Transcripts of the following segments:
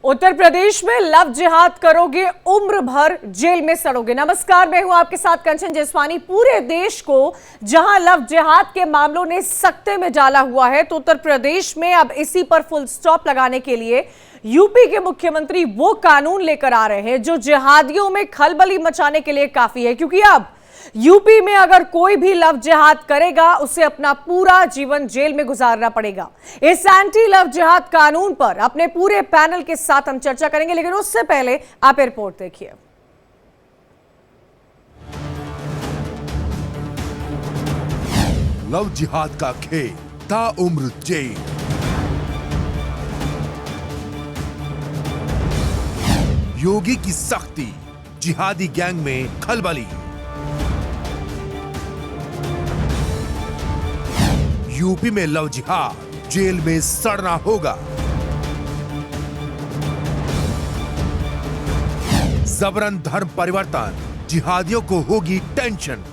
उत्तर प्रदेश में लव जिहाद करोगे, उम्र भर जेल में सड़ोगे। नमस्कार, मैं हूं आपके साथ कंचन जसवानी। पूरे देश को जहां लव जिहाद के मामलों ने सकते में डाला हुआ है, तो उत्तर प्रदेश में अब इसी पर फुल स्टॉप लगाने के लिए यूपी के मुख्यमंत्री वो कानून लेकर आ रहे हैं जो जिहादियों में खलबली मचाने के लिए काफी है। क्योंकि अब यूपी में अगर कोई भी लव जिहाद करेगा, उसे अपना पूरा जीवन जेल में गुजारना पड़ेगा। इस एंटी लव जिहाद कानून पर अपने पूरे पैनल के साथ हम चर्चा करेंगे, लेकिन उससे पहले आप रिपोर्ट देखिए। लव जिहाद का खेल, ताउम्र जेल। योगी की सख्ती, जिहादी गैंग में खलबली। यूपी में लव जिहाद, जेल में सड़ना होगा। जबरन धर्म परिवर्तन, जिहादियों को होगी टेंशन।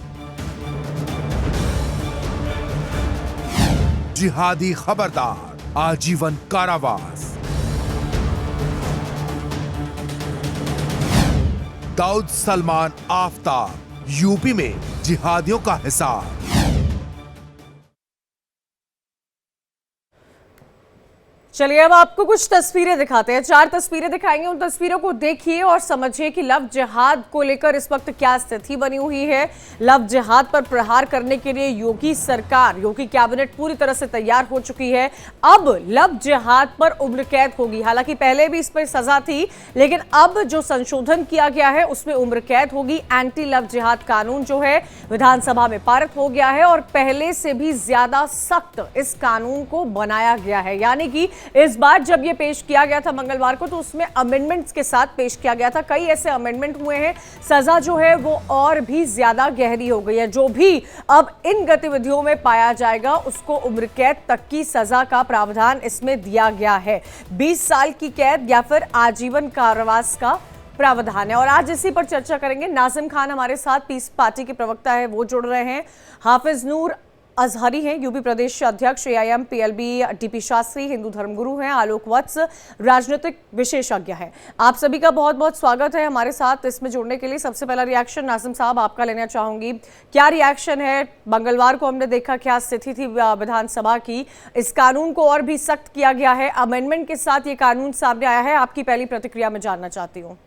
जिहादी खबरदार, आजीवन कारावास। दाऊद सलमान आफताब, यूपी में जिहादियों का हिसाब। चलिए अब आपको कुछ तस्वीरें दिखाते हैं। 4 तस्वीरें दिखाएंगे, उन तस्वीरों को देखिए और समझिए कि लव जिहाद को लेकर इस वक्त क्या स्थिति बनी हुई है। लव जिहाद पर प्रहार करने के लिए योगी सरकार, योगी कैबिनेट पूरी तरह से तैयार हो चुकी है। अब लव जिहाद पर उम्र कैद होगी। हालांकि पहले भी इस पर सजा थी, लेकिन अब जो संशोधन किया गया है उसमें उम्र कैद होगी। एंटी लव जिहाद कानून जो है विधानसभा में पारित हो गया है और पहले से भी ज्यादा सख्त इस कानून को बनाया गया है। यानी कि इस बार जब यह पेश किया गया था मंगलवार को, तो उसमें अमेंडमेंट्स के साथ पेश किया गया था। कई ऐसे अमेंडमेंट हुए हैं, सजा जो है वो और भी ज्यादा गहरी हो गई है। जो भी अब इन गतिविधियों में पाया जाएगा उसको उम्र कैद तक की सजा का प्रावधान इसमें दिया गया है। 20 साल की कैद या फिर आजीवन कारावास का प्रावधान है। और आज इसी पर चर्चा करेंगे। नाजिम खान हमारे साथ, पीस पार्टी के प्रवक्ता है, वो जुड़ रहे हैं। हाफिज नूर अजहरी हैं, यूपी प्रदेश अध्यक्ष AIM PLB. DP Shastri Hindu धर्मगुरु हैं। आलोक वत्स राजनीतिक विशेषज्ञ हैं। आप सभी का बहुत बहुत स्वागत है हमारे साथ इसमें जुड़ने के लिए। सबसे पहला रिएक्शन नाजिम साहब आपका लेना चाहूंगी। क्या रिएक्शन है? मंगलवार को हमने देखा क्या स्थिति थी विधानसभा की। इस कानून को और भी सख्त किया गया है, अमेंडमेंट के साथ ये कानून सामने आया है। आपकी पहली प्रतिक्रिया में जानना चाहती हूँ।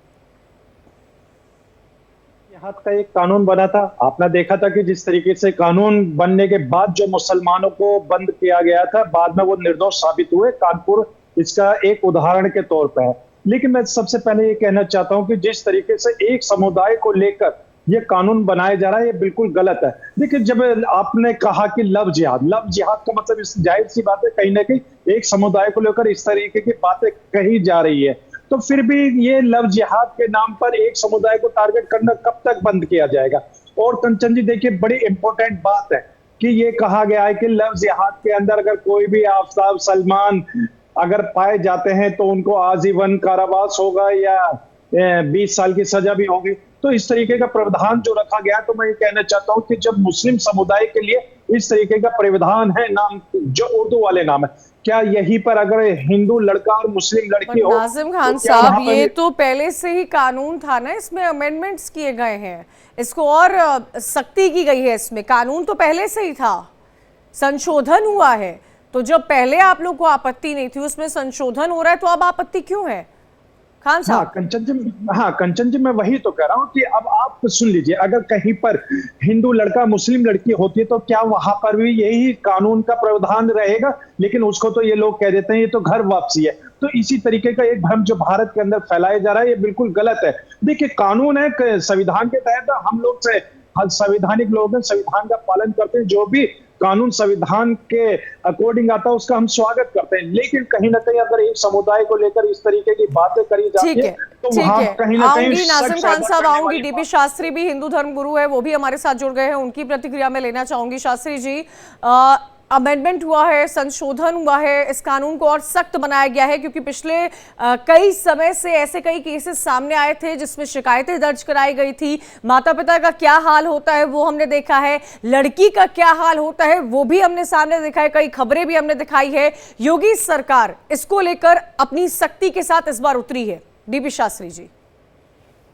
जिहाद का एक कानून बना था, आपने देखा था कि जिस तरीके से कानून बनने के बाद जो मुसलमानों को बंद किया गया था, बाद में वो निर्दोष साबित हुए। कानपुर इसका एक उदाहरण के तौर पर है। लेकिन मैं सबसे पहले ये कहना चाहता हूं कि जिस तरीके से एक समुदाय को लेकर ये कानून बनाया जा रहा है, ये बिल्कुल गलत है। देखिए, जब आपने कहा कि लव जिहाद का मतलब इस जाहिर सी बात है, कहीं ना कहीं एक समुदाय को लेकर इस तरीके की बातें कही जा रही है। तो फिर भी ये लव जिहाद के नाम पर एक समुदाय को टारगेट करना कब तक बंद किया जाएगा? और कंचन जी देखिए, बड़ी इंपॉर्टेंट बात है कि ये कहा गया है कि लव जिहाद के अंदर अगर कोई भी आफताब सलमान अगर पाए जाते हैं तो उनको आजीवन कारावास होगा या 20 साल की सजा भी होगी। तो इस तरीके का प्रावधान जो रखा गया, तो मैं ये कहना चाहता हूं कि जब मुस्लिम समुदाय के लिए इस तरीके का प्रावधान है, नाम जो उर्दू वाले नाम है, क्या यहीं पर अगर हिंदू लड़का और मुस्लिम लड़की हो? नाजिम खान साहब, ये तो पहले से ही कानून था ना, इसमें अमेंडमेंट्स किए गए हैं, इसको और सख्ती की गई है। इसमें कानून तो पहले से ही था, संशोधन हुआ है। तो जब पहले आप लोग को आपत्ति नहीं थी, उसमें संशोधन हो रहा है, तो अब आपत्ति क्यों है खान साहब? कंचन जी मैं वही तो कह रहा हूँ कि अब आप सुन लीजिए, अगर कहीं पर हिंदू लड़का मुस्लिम लड़की होती है तो क्या वहां पर भी यही कानून का प्रावधान रहेगा? लेकिन उसको तो ये लोग कह देते हैं ये तो घर वापसी है। तो इसी तरीके का एक भ्रम जो भारत के अंदर फैलाया जा रहा है, ये बिल्कुल गलत है। देखिए, कानून है, संविधान के तहत हम लोग से संवैधानिक लोग हैं, संविधान का पालन करते हैं। जो भी कानून संविधान के अकॉर्डिंग आता है उसका हम स्वागत करते हैं। लेकिन कहीं ना कहीं अगर एक समुदाय को लेकर इस तरीके की बातें करी जाती है तो वहां कहीं ना कहीं नाजिम खान साहब आऊंगी। डीपी शास्त्री भी हिंदू धर्म गुरु है, वो भी हमारे साथ जुड़ गए हैं, उनकी प्रतिक्रिया में लेना चाहूंगी। शास्त्री जी, अमेंडमेंट हुआ है, संशोधन हुआ है, इस कानून को और सख्त बनाया गया है, क्योंकि पिछले कई समय से ऐसे कई केसेस सामने आए थे जिसमें शिकायतें दर्ज कराई गई थी। माता पिता का क्या हाल होता है वो हमने देखा है, लड़की का क्या हाल होता है वो भी हमने सामने देखा है, कई खबरें भी हमने दिखाई है। योगी सरकार इसको लेकर अपनी सख्ती के साथ इस बार उतरी है। डीपी शास्त्री जी,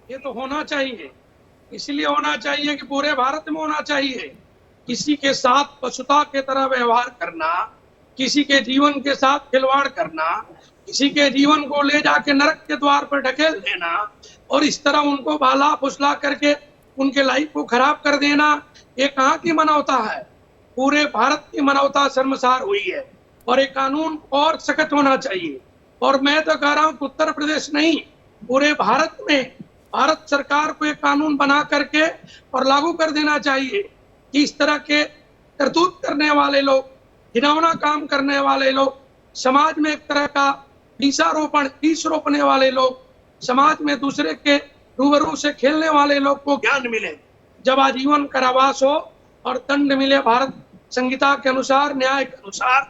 ये तो होना चाहिए, इसलिए होना चाहिए कि पूरे भारत में होना चाहिए। किसी के साथ पशुता के तरह व्यवहार करना, किसी के जीवन के साथ खिलवाड़ करना, किसी के जीवन को ले जाके नरक के द्वार पर ढकेल देना और इस तरह उनको भाला फुसला करके उनके लाइफ को खराब कर देना, ये कहाँ की मानवता है? पूरे भारत की मानवता शर्मसार हुई है और ये कानून और सख्त होना चाहिए। और मैं तो कह रहा हूँ उत्तर प्रदेश नहीं, पूरे भारत में भारत सरकार को एक कानून बना करके और लागू कर देना चाहिए कि इस तरह के करतूत करने वाले लोग, घिनौना काम करने वाले लोग, समाज में एक तरह का विष रोपने वाले लोग, समाज में दूसरे के रूबरू से खेलने वाले लोग को ज्ञान मिले, जब आजीवन कारावास हो और दंड मिले भारत संहिता के अनुसार, न्याय के अनुसार,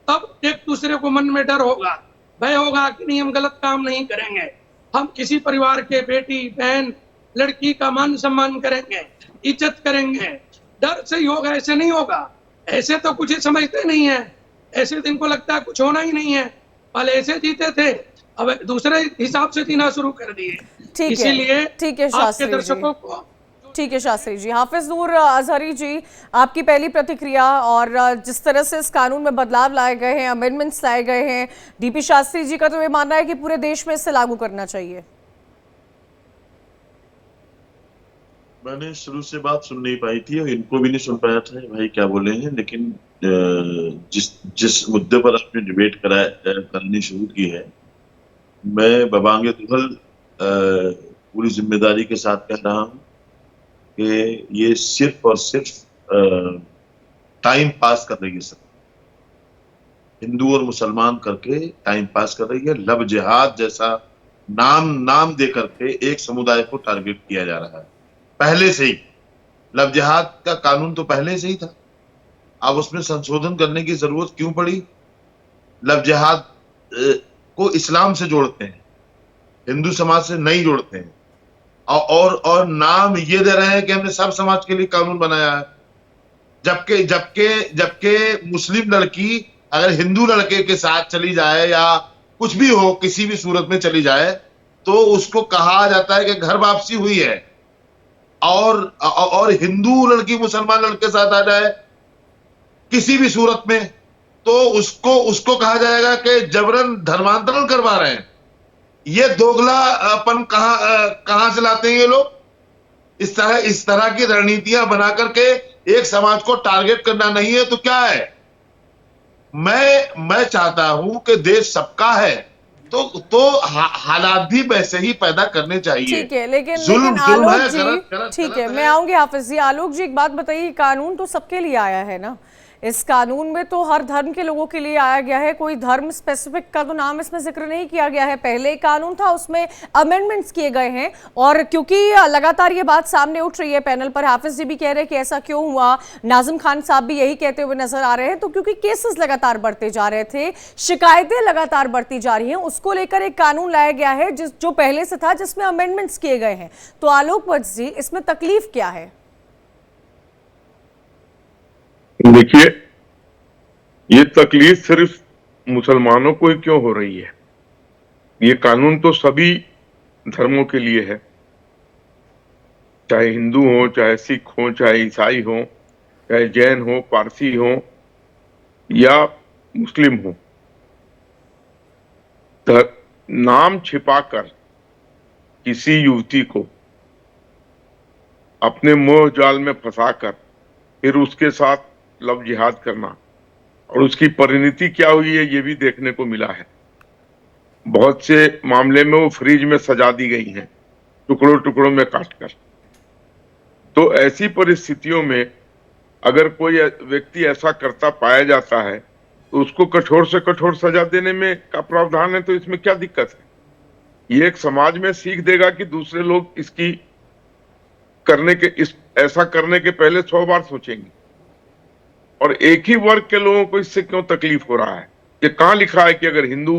तब एक दूसरे को मन में डर होगा, भय होगा कि नहीं हम गलत काम नहीं करेंगे, हम किसी परिवार के बेटी बहन लड़की का मान सम्मान करेंगे, इज्जत करेंगे। डर से ही होगा, ऐसे नहीं होगा। ऐसे तो कुछ ही समझते नहीं है, ऐसे दिन को लगता है कुछ होना ही नहीं है। पहले ऐसे जीते थे, अब दूसरे हिसाब से जीना शुरू कर दिए। इसीलिए ठीक है आपके दर्शकों को ठीक है शास्त्री जी। हाफिज नूर अजहरी जी, आपकी पहली प्रतिक्रिया और जिस तरह से इस कानून में बदलाव लाए गए हैं, अमेंडमेंट्स लाए गए हैं, डीपी शास्त्री जी का तो ये मानना है कि पूरे देश में इसे लागू करना चाहिए। मैंने शुरू से बात सुन नहीं पाई थी और इनको भी नहीं सुन पाया था भाई क्या बोले हैं, लेकिन जिस मुद्दे पर आपने डिबेट करनी शुरू की है, मैं बबांगे दुहल पूरी जिम्मेदारी के साथ कह रहा हूं कि ये सिर्फ और सिर्फ टाइम पास कर रही है सब, हिंदू और मुसलमान करके टाइम पास कर रही है। लव जिहाद जैसा नाम दे करके एक समुदाय को टारगेट किया जा रहा है। पहले से ही लव जिहाद का कानून तो पहले से ही था, अब उसमें संशोधन करने की जरूरत क्यों पड़ी? लव जिहाद को इस्लाम से जोड़ते हैं, हिंदू समाज से नहीं जोड़ते हैं, और नाम ये दे रहे हैं कि हमने सब समाज के लिए कानून बनाया है। जबकि मुस्लिम लड़की अगर हिंदू लड़के के साथ चली जाए या कुछ भी हो, किसी भी सूरत में चली जाए, तो उसको कहा जाता है कि घर वापसी हुई है। और हिंदू लड़की मुसलमान लड़के के साथ आ जाए किसी भी सूरत में, तो उसको कहा जाएगा कि जबरन धर्मांतरण करवा रहे हैं। ये दोगलापन कहां से लाते हैं ये लोग? इस तरह की रणनीतियां बना करके एक समाज को टारगेट करना नहीं है तो क्या है? मैं चाहता हूं कि देश सबका है, तो हालात भी वैसे ही पैदा करने चाहिए। ठीक है, लेकिन आलोक जी, ठीक है, मैं आऊंगी हाफिज जी। आलोक जी, एक बात बताइए, कानून तो सबके लिए आया है ना? इस कानून में तो हर धर्म के लोगों के लिए आया गया है, कोई धर्म स्पेसिफिक का तो नाम इसमें जिक्र नहीं किया गया है। पहले कानून था, उसमें अमेंडमेंट्स किए गए हैं, और क्योंकि लगातार ये बात सामने उठ रही है पैनल पर, हाफिज जी भी कह रहे हैं कि ऐसा क्यों हुआ, नाजिम खान साहब भी यही कहते हुए नजर आ रहे हैं, तो क्योंकि केसेस लगातार बढ़ते जा रहे थे, शिकायतें लगातार बढ़ती जा रही हैं, उसको लेकर एक कानून लाया गया है जो पहले से था, जिसमें अमेंडमेंट्स किए गए हैं। तो आलोक वत्स जी, इसमें तकलीफ क्या है? देखिए, ये तकलीफ सिर्फ मुसलमानों को ही क्यों हो रही है? ये कानून तो सभी धर्मों के लिए है, चाहे हिंदू हो, चाहे सिख हो, चाहे ईसाई हो, चाहे जैन हो, पारसी हो या मुस्लिम हो। नाम छिपाकर किसी युवती को अपने मोह जाल में फंसाकर फिर उसके साथ लव जिहाद करना, और उसकी परिणति क्या हुई है ये भी देखने को मिला है। बहुत से मामले में वो फ्रिज में सजा दी गई हैं, टुकड़ों टुकड़ों में काटकर। तो ऐसी परिस्थितियों में अगर कोई व्यक्ति ऐसा करता पाया जाता है तो उसको कठोर से कठोर सजा देने में का प्रावधान है, तो इसमें क्या दिक्कत है? ये एक समाज में सीख देगा कि दूसरे लोग इसकी ऐसा करने के पहले 100 बार सोचेंगे। और एक ही वर्ग के लोगों को इससे क्यों तकलीफ हो रहा है? ये कहाँ लिखा है कि अगर हिंदू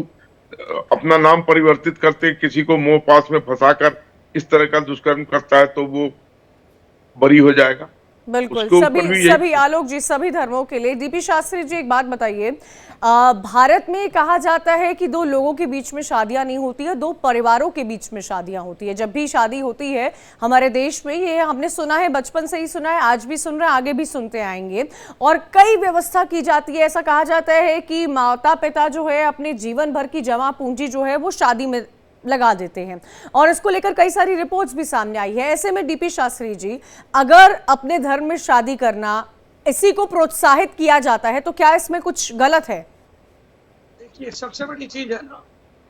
अपना नाम परिवर्तित करते किसी को मोह पास में फंसाकर इस तरह का दुष्कर्म करता है तो वो बरी हो जाएगा? बिल्कुल, उसके ऊपर भी सभी आलोक जी, सभी धर्मों के लिए। डीपी शास्त्री जी, एक बात बताइए, भारत में कहा जाता है कि दो लोगों के बीच में शादियां नहीं होती है, दो परिवारों के बीच में शादियां होती है। जब भी शादी होती है हमारे देश में, ये हमने सुना है, बचपन से ही सुना है, आज भी सुन रहे हैं, आगे भी सुनते आएंगे, और कई व्यवस्था की जाती है। ऐसा कहा जाता है कि माता पिता जो है अपने जीवन भर की जमा पूंजी जो है वो शादी में लगा देते हैं, और इसको लेकर कई सारी रिपोर्ट्स भी सामने आई है। ऐसे में डीपी शास्त्री जी, अगर अपने धर्म में शादी करना इसी को प्रोत्साहित किया जाता है तो क्या इसमें कुछ गलत है? देखिए, सबसे बड़ी चीज है ना,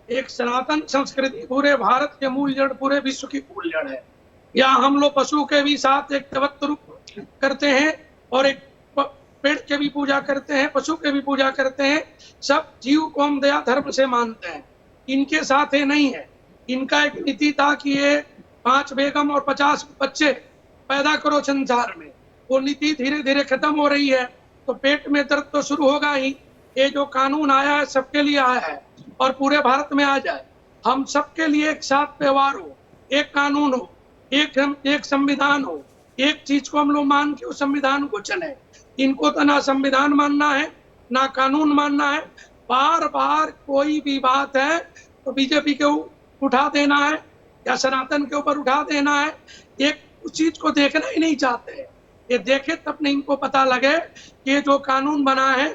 एक सनातन संस्कृति पूरे भारत के मूल जड़, पूरे विश्व की मूल जड़ है। यहाँ हम लोग पशु के भी साथ एक तवत्तुर करते हैं और एक पेड़ के भी पूजा करते हैं, पशु के भी पूजा करते हैं। सब जीव को हम दया धर्म से मानते हैं। इनके साथ ये नहीं है। इनका एक नीति था कि ये 5 बेगम और 50 बच्चे पैदा करो संसार में। वो नीति धीरे धीरे खत्म हो रही है, तो पेट में दर्द तो शुरू होगा ही। ये जो कानून आया है सबके लिए आया है और पूरे भारत में आ जाए। हम सबके लिए एक साथ व्यवहार हो, एक कानून हो, एक संविधान हो, एक चीज को हम लोग मान के उस संविधान को चले। इनको तो ना संविधान मानना है ना कानून मानना है। बार बार कोई भी बात है तो बीजेपी के उठा देना है या सनातन के ऊपर उठा देना है। एक उस चीज को देखना ही नहीं चाहते। ये देखे तब नहीं इनको पता लगे कि ये जो कानून बना है,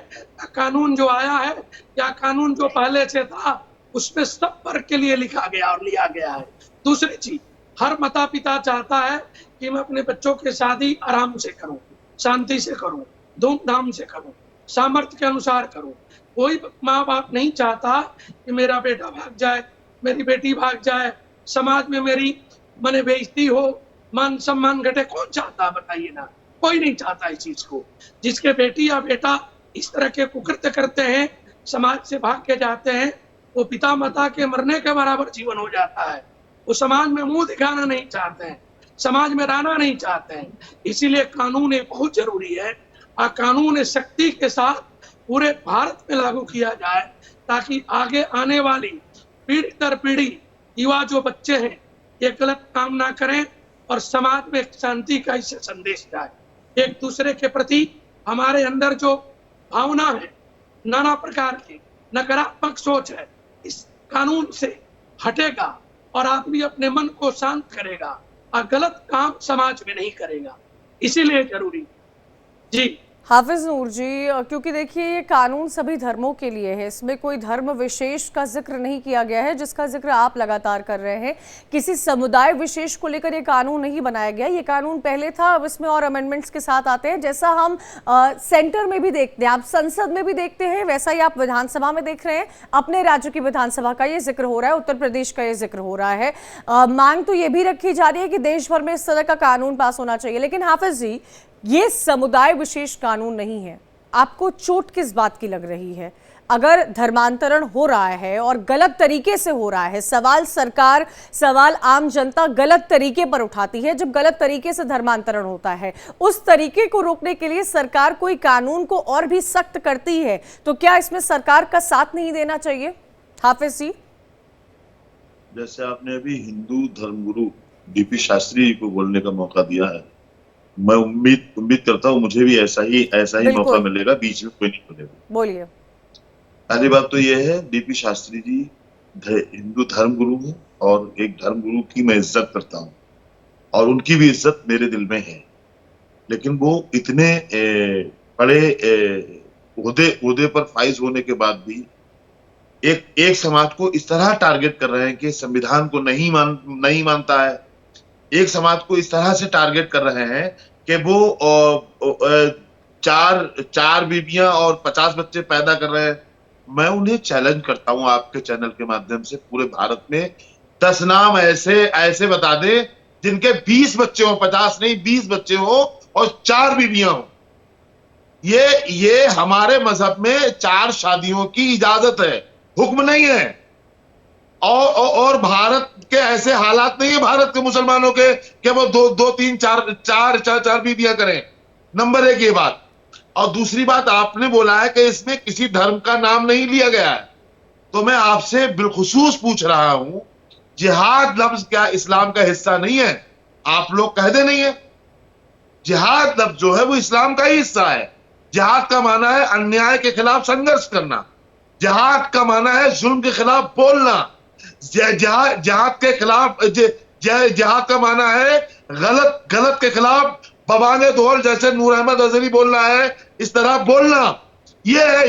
कानून जो आया है या कानून जो पहले से था, उसमें सब वर्ग के लिए लिखा गया और लिया गया है। दूसरी चीज, हर माता पिता चाहता है कि मैं अपने बच्चों की शादी आराम से करूं, शांति से करूं, धूमधाम से करूं, सामर्थ्य के अनुसार करूं। कोई माँ बाप नहीं चाहता कि मेरा बेटा भाग जाए, मेरी बेटी भाग जाए, समाज में मेरी मने बेइज्जती हो, मान सम्मान घटे। कौन चाहता, बताइए ना? कोई नहीं चाहता इस चीज को। जिसके बेटी या बेटा इस तरह के कुकृत्य करते हैं, समाज से भाग के जाते हैं, वो पिता माता के मरने के बराबर जीवन हो जाता है। वो समाज में मुंह दिखाना नहीं चाहते हैं, समाज में रहना नहीं चाहते हैं। इसीलिए कानून एक बहुत जरूरी है और कानून शक्ति के साथ पूरे भारत में लागू किया जाए, ताकि आगे आने वाली पीढ़ी दर पीढ़ी युवा जो बच्चे हैं ये गलत काम ना करें और समाज में शांति का इससे संदेश जाए। एक दूसरे के प्रति हमारे अंदर जो भावना है, नाना प्रकार की नकारात्मक सोच है, इस कानून से हटेगा और आदमी अपने मन को शांत करेगा और गलत काम समाज में नहीं करेगा। इसीलिए जरूरी जी। हाफिज नूर जी, क्योंकि देखिए ये कानून सभी धर्मों के लिए है, इसमें कोई धर्म विशेष का जिक्र नहीं किया गया है, जिसका जिक्र आप लगातार कर रहे हैं। किसी समुदाय विशेष को लेकर ये कानून नहीं बनाया गया। ये कानून पहले था, अब इसमें और अमेंडमेंट्स के साथ आते हैं। जैसा हम सेंटर में भी देखते हैं, आप संसद में भी देखते हैं, वैसा ही आप विधानसभा में देख रहे हैं। अपने राज्य की विधानसभा का ये जिक्र हो रहा है, उत्तर प्रदेश का ये जिक्र हो रहा है। मांग तो ये भी रखी जा रही है कि देश भर में इस तरह का कानून पास होना चाहिए। लेकिन हाफिज जी, ये समुदाय विशेष कानून नहीं है। आपको चोट किस बात की लग रही है? अगर धर्मांतरण हो रहा है और गलत तरीके से हो रहा है, सवाल आम जनता गलत तरीके पर उठाती है। जब गलत तरीके से धर्मांतरण होता है, उस तरीके को रोकने के लिए सरकार कोई कानून को और भी सख्त करती है, तो क्या इसमें सरकार का साथ नहीं देना चाहिए? हाफिज जी, जैसे आपने अभी हिंदू धर्मगुरु डीपी शास्त्री को बोलने का मौका दिया है, मैं उम्मीद करता हूँ मुझे भी ऐसा ही मौका मिलेगा, बीच में कोई नहीं बोलेगा। बोलिए। पहली बात तो यह है, डीपी शास्त्री जी हिंदू धर्मगुरु हैं और एक धर्मगुरु की मैं इज्जत करता हूँ और उनकी भी इज्जत मेरे दिल में है। लेकिन वो इतने बड़े ओहदे पर फाइज होने के बाद भी एक समाज को इस तरह टारगेट कर रहे हैं कि संविधान को नहीं मानता है। एक समाज को इस तरह से टारगेट कर रहे हैं कि वो चार बीबियां और 50 बच्चे पैदा कर रहे हैं। मैं उन्हें चैलेंज करता हूं आपके चैनल के माध्यम से, पूरे भारत में 10 नाम ऐसे बता दे जिनके 20 बच्चे हो, 50 नहीं 20 बच्चे हो और 4 बीबियां हो। ये हमारे मजहब में 4 शादियों की इजाजत है, हुक्म नहीं है। और भारत के ऐसे हालात नहीं है भारत के मुसलमानों के कि वो 2 3 4 बीबियां करें। नंबर 1 ये बात। और दूसरी बात आपने बोला है कि इसमें किसी धर्म का नाम नहीं लिया गया है, तो मैं आपसे बिलखुसूस पूछ रहा हूं, जिहाद लफ्ज क्या इस्लाम का हिस्सा नहीं है? आप लोग कह दे नहीं है। जिहाद लफ्ज जो है वो इस्लाम का ही हिस्सा है। जिहाद का माना है अन्याय के खिलाफ संघर्ष करना, जिहाद का माना है जुल्म के खिलाफ बोलना, जिहाद के खिलाफ जिहाद का माना है गलत के खिलाफ बवाने दोल, जैसे नूर अहमद अजहरी बोल रहा है इस तरह बोलना। ये है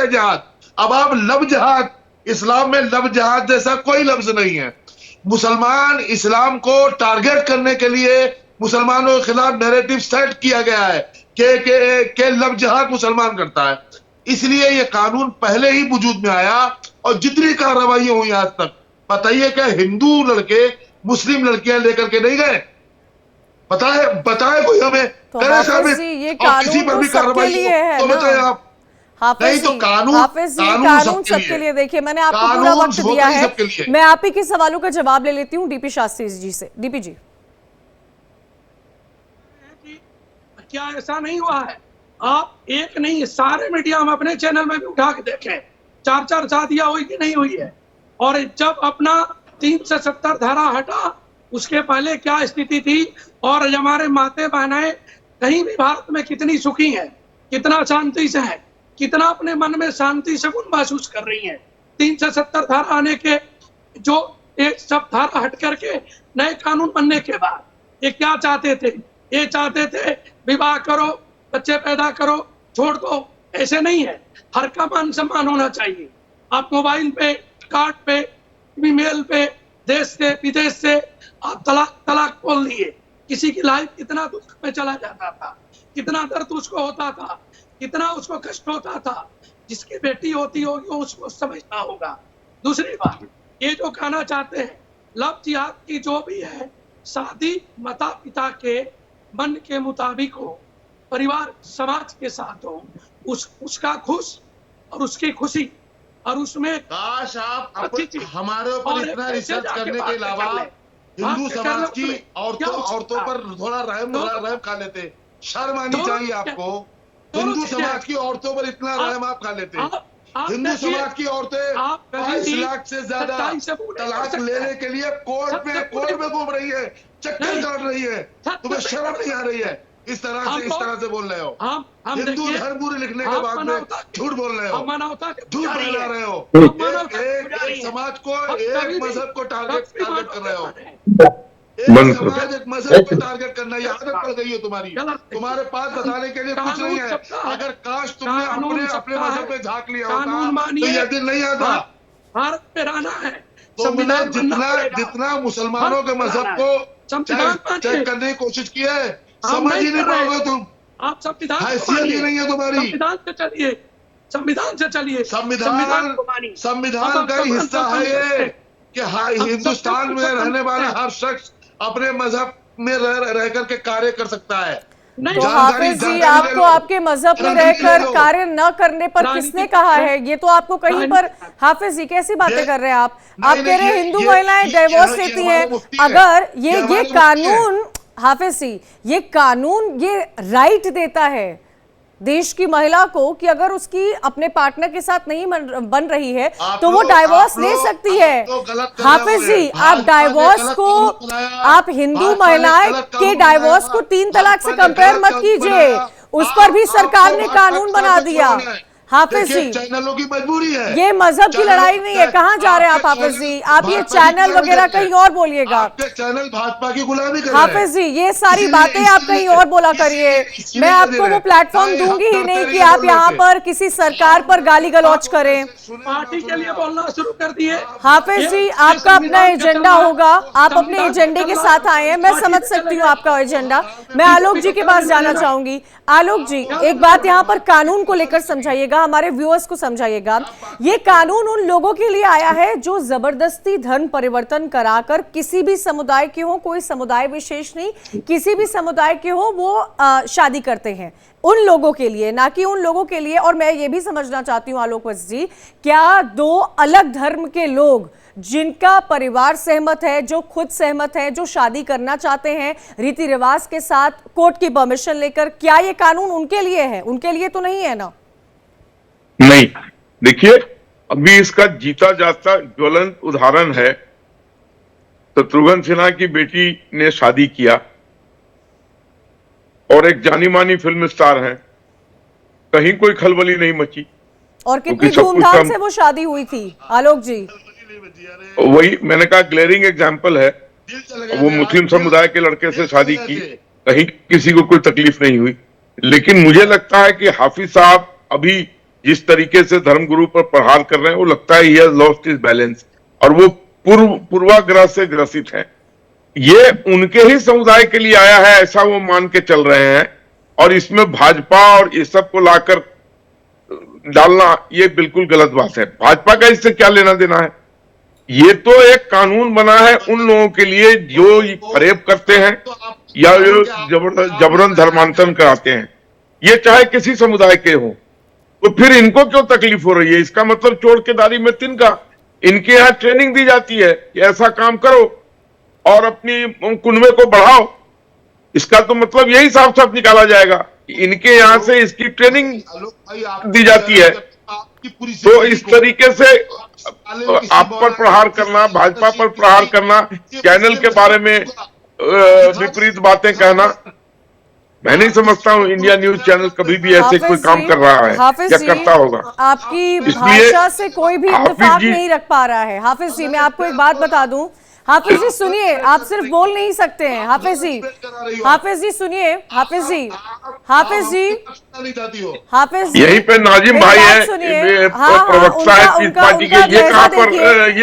जिहाद। अब आप लफ्ज जिहाद, इस्लाम में लफ्ज जिहाद जैसा कोई लफ्ज नहीं है। मुसलमान इस्लाम को टारगेट करने के लिए मुसलमानों के खिलाफ नैरेटिव सेट किया गया है कि लफ्ज जिहाद मुसलमान करता है, इसलिए ये कानून पहले ही वजूद में आया। और जितनी कार्रवाई हुई आज तक, बताइए क्या हिंदू लड़के मुस्लिम लड़कियां लेकर के नहीं गए? बताए कोई हमें? तो हाफिज जी, ये कानून तो सबके लिए है तो बताए आप। हाफिज तो जी, कानून सबके लिए। देखिए, मैंने आपको पूरा वक्त दिया है, मैं आप ही के सवालों का जवाब ले लेती हूँ डीपी शास्त्री जी से। डीपी जी, क्या ऐसा नहीं हुआ है? आप एक नहीं, सारे मीडिया हम अपने चैनल में भी उठा के देखें, 4 शादियां हुई कि नहीं हुई है। और जब अपना 370 धारा हटा, उसके पहले क्या स्थिति थी, और हमारे माते बहनें कहीं भी भारत में कितनी सुखी हैं, कितना शांति से है, कितना अपने मन में शांति सुकून महसूस कर रही हैं। 370 धारा आने के जो एक सब धारा हट करके नए कानून बनने के बाद ये क्या चाहते थे? ये चाहते थे विवाह करो, बच्चे पैदा करो, छोड़ दो। ऐसे नहीं है, हर का मान सम्मान होना चाहिए। आप मोबाइल पे, कार्ड पे, ईमेल पे, देश से विदेश से आप तलाक बोल दिए। किसी की लाइफ कितना दुख में चला जाता था, कितना दर्द उसको होता था, कितना उसको कष्ट होता था। जिसकी बेटी होती होगी वो उसको समझना होगा। दूसरी बात, ये जो कहना चाहते हैं लव जिहाद की जो भी है, शादी माता पिता के मन के मुताबिक हो, परिवार समाज के साथ हो, उसका खुश और उसकी खुशी, और उसमें काश आप हमारे ऊपर इतना रिसर्च करने के अलावा हिंदू समाज की औरतों पर थोड़ा रहम खा लेते। शर्म आनी चाहिए आपको। हिंदू समाज की औरतों पर इतना रहम आप खा लेते। हिंदू समाज की औरतें 22 लाख से ज्यादा तलाक लेने के लिए कोर्ट में घूम रही है, चक्कर काट रही है। तुम्हें शर्म नहीं आ रही है इस तरह से बोल रहे हो? हिंदू धर्म पूरे लिखने के बाद में झूठ बोल रहे हो, झूठ फैला रहे हो, एक समाज को, एक मजहब को टारगेट कर रहे हो। एक मजहब को टारगेट करना, ये आदत पड़ गई है तुम्हारे पास बताने के लिए कुछ नहीं है। अगर काश तुमने अपने मजहब में झांक लिया होता तो यह दिन नहीं आता। भारत में रहना है, तुमने जितना मुसलमानों के मजहब को चेक करने की कोशिश की है, समझ ही नहीं पाओगे तुम। आप संविधान हैसियत ही नहीं है तुम्हारी। संविधान से चलिए, संविधान का ही हिस्सा है ये कि हिंदुस्तान में रहने वाला हर शख्स अपने मजहब में रह करके कार्य कर सकता है। तो हाफिज जी, आपको आपके मजहब में रहकर कार्य न करने पर किसने कहा है? ये तो आपको कहीं पर, हाफिज जी कैसी बातें कर रहे हैं आप कह रहे हैं हिंदू महिलाएं डाइवोर्स लेती हैं। अगर ये कानून, हाफिज जी, ये कानून ये राइट देता है देश की महिला को कि अगर उसकी अपने पार्टनर के साथ नहीं बन रही है तो वो डाइवोर्स ले सकती है। हाफिज जी, आप डाइवोर्स को, आप हिंदू महिलाएं के डाइवोर्स को 3 तलाक से कंपेयर मत कीजिए। उस पर भी सरकार ने कानून बना दिया। हाफिज जी, चैनलों की मजबूरी है, ये मजहब की लड़ाई नहीं है। कहाँ जा रहे हैं आप हाफिज जी? आप ये चैनल वगैरह कहीं और बोलिएगा। चैनल भाजपा की गुलामी कर रहे हैं। हाफिज जी, ये सारी बातें आप कहीं और बोला करिए। मैं आपको वो प्लेटफॉर्म दूंगी ही नहीं कि आप यहाँ पर किसी सरकार पर गाली गलौज करें। पार्टी के लिए बोलना शुरू कर दिए। हाफिज जी, आपका अपना एजेंडा होगा, आप अपने एजेंडे के साथ आए हैं, मैं समझ सकती हूँ आपका एजेंडा। मैं आलोक जी के पास जाना चाहूंगी। आलोक जी, एक बात यहाँ पर कानून को लेकर समझाइएगा, हमारे व्यूअर्स को समझाइएगा। ये कानून उन लोगों के लिए आया है जो जबरदस्ती धर्म परिवर्तन कराकर किसी भी समुदाय के हो, कोई समुदाय विशेष नहीं, किसी भी समुदाय के हो वो शादी करते हैं, उन लोगों के लिए, ना कि उन लोगों के लिए। और मैं ये भी समझना चाहती हूँ आलोक जी, क्या 2 अलग धर्म के लोग जिनका परिवार सहमत है, जो खुद सहमत है, जो शादी करना चाहते हैं रीति रिवाज के साथ कोर्ट की परमिशन लेकर, क्या ये कानून उनके लिए है? उनके लिए तो नहीं है ना? नहीं, देखिए अभी इसका जीता जाता ज्वलंत उदाहरण है, शत्रुघ्न सिन्हा की बेटी ने शादी किया और एक जानी मानी फिल्म स्टार है, कहीं कोई खलबली नहीं मची। और कितनी धूमधाम से वो शादी हुई थी आलोक जी। वही मैंने कहा ग्लेयरिंग एग्जाम्पल है, वो मुस्लिम समुदाय के लड़के से शादी की, कहीं किसी को कोई तकलीफ नहीं हुई। लेकिन मुझे लगता है कि हाफिज साहब अभी जिस तरीके से धर्मगुरु पर प्रहार कर रहे हैं, वो लगता है he has lost his balance और वो पूर्वाग्रह से ग्रसित है। ये उनके ही समुदाय के लिए आया है ऐसा वो मान के चल रहे हैं, और इसमें भाजपा और ये सब को लाकर डालना ये बिल्कुल गलत बात है। भाजपा का इससे क्या लेना देना है? ये तो एक कानून बना है उन लोगों के लिए जो फरेब करते हैं या जो जबरन धर्मांतरण कराते हैं, ये चाहे किसी समुदाय के हो, तो फिर इनको क्यों तकलीफ हो रही है? इसका मतलब चोर के दारी में तिनका। इनके यहाँ ट्रेनिंग दी जाती है कि ऐसा काम करो और अपनी कुनबे को बढ़ाओ। इसका तो मतलब यही साफ साफ निकाला जाएगा, इनके यहाँ से इसकी ट्रेनिंग दी जाती है। तो इस तरीके से आप पर प्रहार करना, भाजपा पर प्रहार करना, चैनल के बारे में विपरीत बातें कहना, मैं नहीं समझता हूँ इंडिया न्यूज चैनल कभी भी ऐसे कोई काम कर रहा है या करता होगा। आपकी भाषा से कोई भी इत्तेफाक नहीं रख पा रहा है। हाफिज जी, मैं आपको एक बात बता दूं, हाफिज जी सुनिए, आप सिर्फ बोल नहीं सकते हैं। हाफिज जी सुनिए, हाफिज जी यहीं पे नाजिम भाई है, प्रवक्ता है इस पार्टी के, ये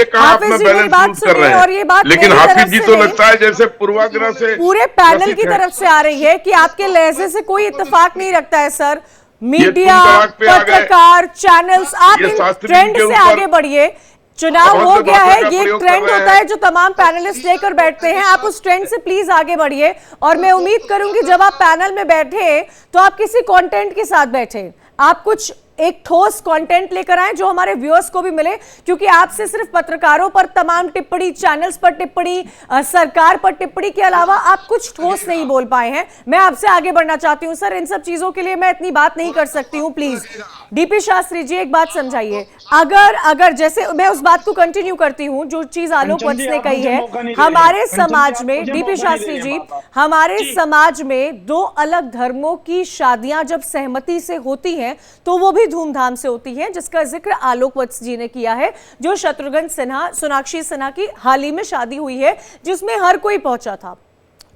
कहाँ अपना बैलेंस कर रहे हैं। लेकिन हाफिज जी तो लगता है जैसे पूर्वाग्रह से पूरे पैनल की तरफ से आ रही है कि आपके लहजे से कोई इत्तेफाक नहीं रखता है। सर, मीडिया, पत्रकार, चैनल्स, आप इन ट्रेंड से आगे बढ़िए। चुनाव हो गया है, ये एक ट्रेंड होता है जो तमाम पैनलिस्ट लेकर बैठते हैं। आप उस ट्रेंड से प्लीज आगे बढ़िए, और मैं उम्मीद करूंगी जब आप पैनल में बैठे तो आप किसी कंटेंट के साथ बैठे, आप कुछ एक ठोस कंटेंट लेकर आए जो हमारे व्यूअर्स को भी मिले, क्योंकि आपसे सिर्फ पत्रकारों पर तमाम टिप्पणी, चैनल्स पर टिप्पणी, सरकार पर टिप्पणी के अलावा आप कुछ ठोस नहीं बोल पाए हैं। मैं आपसे आगे बढ़ना चाहती हूं सर, इन सब चीजों के लिए मैं इतनी बात नहीं कर सकती हूं। प्लीज डीपी शास्त्री जी एक बात समझाइए, अगर जैसे मैं उस बात को कंटिन्यू करती हूं जो चीज आलोक वत्स ने कही है, हमारे समाज में, डीपी शास्त्री जी, हमारे समाज में दो अलग धर्मों की शादियां जब सहमति से होती हैं तो वो भी धूमधाम से होती है, जिसका जिक्र आलोक वत्स जी ने किया है। जो शत्रुघ्न सिन्हा, सोनाक्षी सिन्हा की हाल ही में शादी हुई है जिसमें हर कोई पहुंचा था,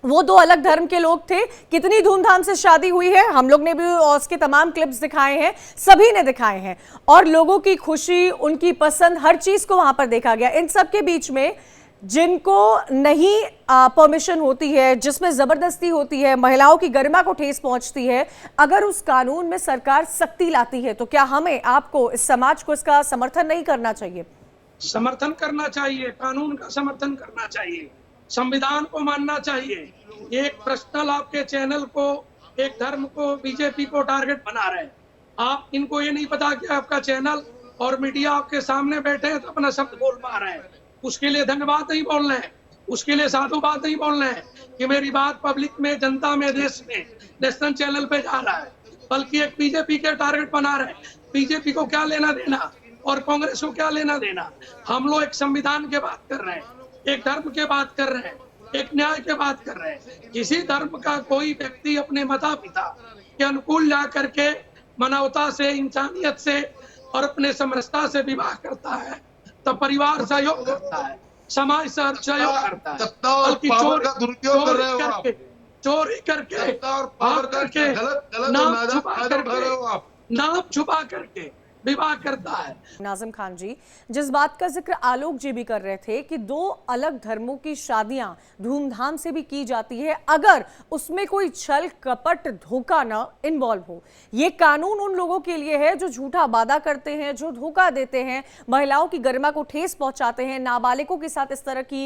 वो दो अलग धर्म के लोग थे, कितनी धूमधाम से शादी हुई है, हम लोग ने भी उसके तमाम क्लिप्स दिखाए हैं, सभी ने दिखाए हैं, और लोगों की खुशी, उनकी पसंद, हर चीज को वहां पर देखा गया। इन सब के बीच में जिनको नहीं परमिशन होती है, जिसमें जबरदस्ती होती है, महिलाओं की गरिमा को ठेस पहुंचती है, अगर उस कानून में सरकार सख्ती लाती है तो क्या हमें, आपको, इस समाज को इसका समर्थन नहीं करना चाहिए? समर्थन करना चाहिए, कानून का समर्थन करना चाहिए, संविधान को मानना चाहिए। एक पर्सनल आपके चैनल को, एक धर्म को, बीजेपी को टारगेट बना रहे हैं। आप, इनको ये नहीं पता कि आपका चैनल और मीडिया आपके सामने बैठे हैं तो अपना शब्द बोल पा रहे हैं। उसके लिए धन्यवाद नहीं बोलना है, उसके लिए साधुवाद नहीं बोलना है कि मेरी बात पब्लिक में, जनता में, देश में, नेशनल चैनल पे जा रहा है, बल्कि एक बीजेपी के टारगेट बना रहे हैं। बीजेपी को क्या लेना देना और कांग्रेस को क्या लेना देना? हम लोग एक संविधान के बात कर रहे हैं, एक धर्म के बात कर रहे हैं, एक न्याय के बात कर रहे हैं। किसी धर्म का कोई व्यक्ति अपने माता पिता के अनुकूल जा करके मानवता से, इंसानियत से और अपने समरसता से विवाह करता है तो परिवार सहयोग करता है, समाज सहयोग करता है। बल्कि चोरी करके नाम छुपा करके विवाह करता है। नाजिम खान जी, जिस बात का जिक्र आलोक जी भी कर रहे थे कि दो अलग धर्मों की शादियां धूमधाम से भी की जाती है, अगर उसमें कोई छल कपट धोखा ना इन्वॉल्व हो, ये कानून उन लोगों के लिए है जो झूठा वादा करते हैं, जो धोखा देते हैं, महिलाओं की गरिमा को ठेस पहुंचाते हैं, नाबालिगों के साथ इस तरह की